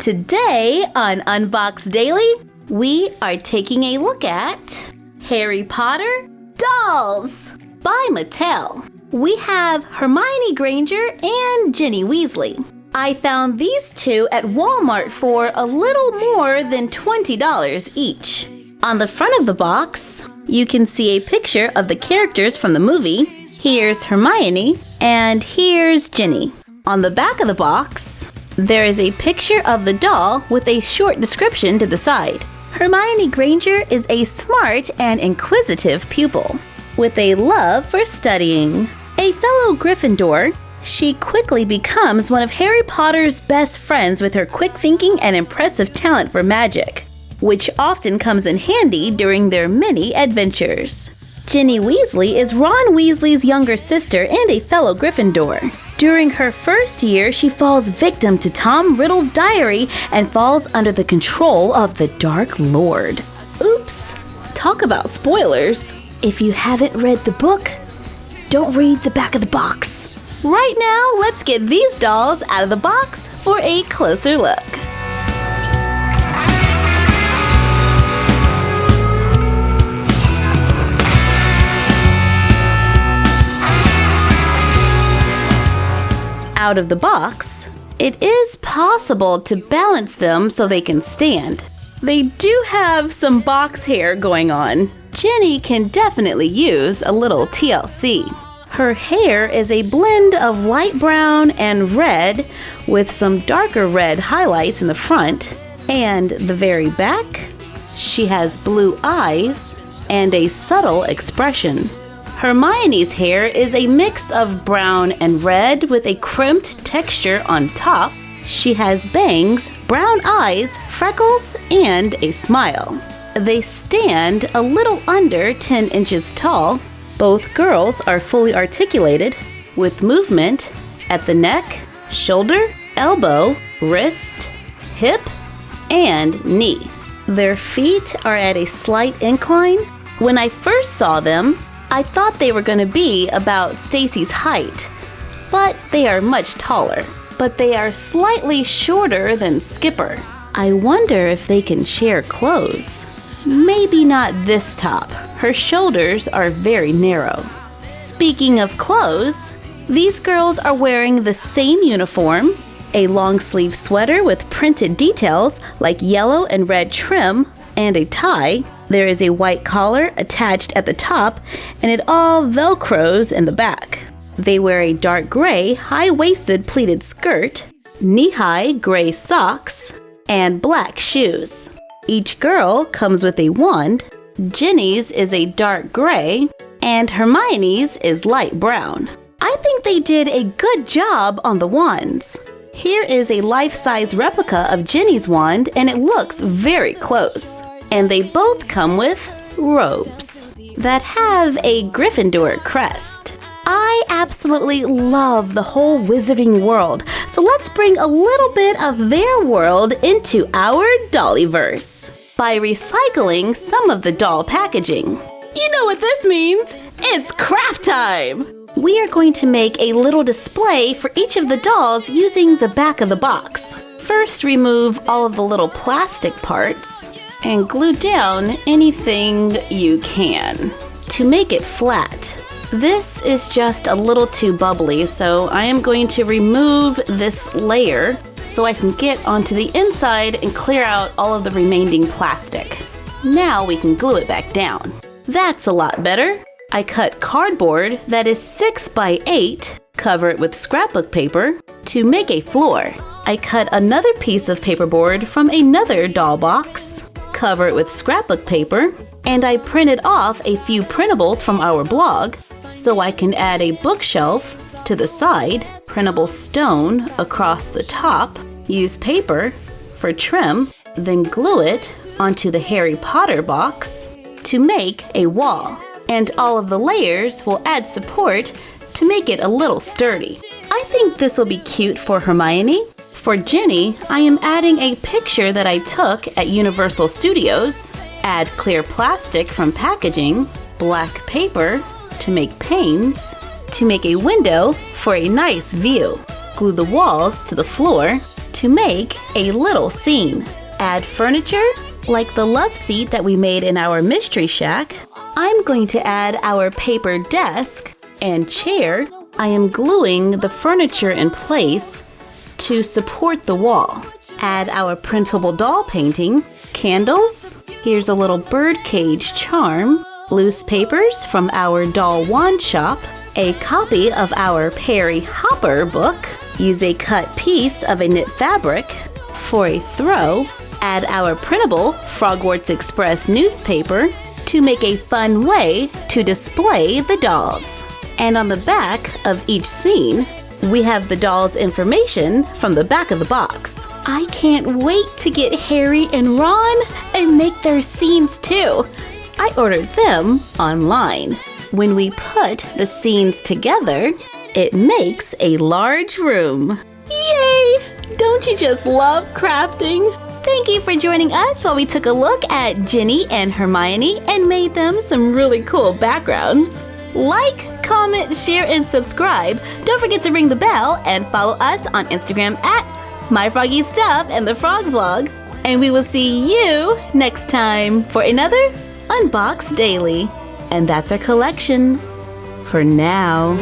Today on Unbox Daily, we are taking a look at Harry Potter dolls by Mattel. We have Hermione Granger and Ginny Weasley. I found these two at Walmart for a little more than $20 each. On the front of the box, you can see a picture of the characters from the movie. Here's Hermione and here's Ginny. On the back of the box, there is a picture of the doll with a short description to the side. Hermione Granger is a smart and inquisitive pupil with a love for studying. A fellow Gryffindor, she quickly becomes one of Harry Potter's best friends with her quick thinking and impressive talent for magic, which often comes in handy during their many adventures. Ginny Weasley is Ron Weasley's younger sister and a fellow Gryffindor. During her first year, she falls victim to Tom Riddle's diary and falls under the control of the Dark Lord. Oops, talk about spoilers. If you haven't read the book, don't read the back of the box. Right now, let's get these dolls out of the box for a closer look. Out of the box, it is possible to balance them so they can stand. They do have some box hair going on. Ginny can definitely use a little TLC. Her hair is a blend of light brown and red with some darker red highlights in the front and the very back. She has blue eyes and a subtle expression. Hermione's hair is a mix of brown and red with a crimped texture on top. She has bangs, brown eyes, freckles, and a smile. They stand a little under 10 inches tall. Both girls are fully articulated with movement at the neck, shoulder, elbow, wrist, hip, and knee. Their feet are at a slight incline. When I first saw them, I thought they were going to be about Stacy's height, but they are much taller. But they are slightly shorter than Skipper. I wonder if they can share clothes. Maybe not this top. Her shoulders are very narrow. Speaking of clothes, these girls are wearing the same uniform, a long-sleeve sweater with printed details like yellow and red trim, and a tie. There is a white collar attached at the top, and it all velcros in the back. They wear a dark gray, high-waisted pleated skirt, knee-high gray socks, and black shoes. Each girl comes with a wand. Ginny's is a dark gray, and Hermione's is light brown. I think they did a good job on the wands. Here is a life-size replica of Ginny's wand, and it looks very close. And they both come with robes that have a Gryffindor crest. I absolutely love the whole wizarding world, so let's bring a little bit of their world into our Dollyverse by recycling some of the doll packaging. You know what this means? It's craft time! We are going to make a little display for each of the dolls using the back of the box. First, remove all of the little plastic parts and glue down anything you can to make it flat. This is just a little too bubbly, so I am going to remove this layer so I can get onto the inside and clear out all of the remaining plastic. Now we can glue it back down. That's a lot better. I cut cardboard that is 6 by 8, cover it with scrapbook paper to make a floor. I cut another piece of paperboard from another doll box, cover it with scrapbook paper, and I printed off a few printables from our blog so I can add a bookshelf to the side, printable stone across the top, use paper for trim, then glue it onto the Harry Potter box to make a wall. And all of the layers will add support to make it a little sturdy. I think this will be cute for Hermione. For Ginny, I am adding a picture that I took at Universal Studios. Add clear plastic from packaging, black paper to make panes, to make a window for a nice view. Glue the walls to the floor, to make a little scene. Add furniture, like the love seat that we made in our mystery shack. I'm going to add our paper desk and chair. I am gluing the furniture in place to support the wall. Add our printable doll painting, candles. Here's a little birdcage charm, loose papers from our doll wand shop, a copy of our Perry Hopper book. Use a cut piece of a knit fabric for a throw. Add our printable Frogwarts Express newspaper to make a fun way to display the dolls. And on the back of each scene, we have the dolls' information from the back of the box. I can't wait to get Harry and Ron and make their scenes too. I ordered them online. When we put the scenes together, it makes a large room. Yay! Don't you just love crafting? Thank you for joining us while we took a look at Ginny and Hermione and made them some really cool backgrounds. Like, comment, share, and subscribe. Don't forget to ring the bell and follow us on Instagram at My Froggy Stuff and the Frog Vlog. And we will see you next time for another Unbox Daily. And that's our collection for now.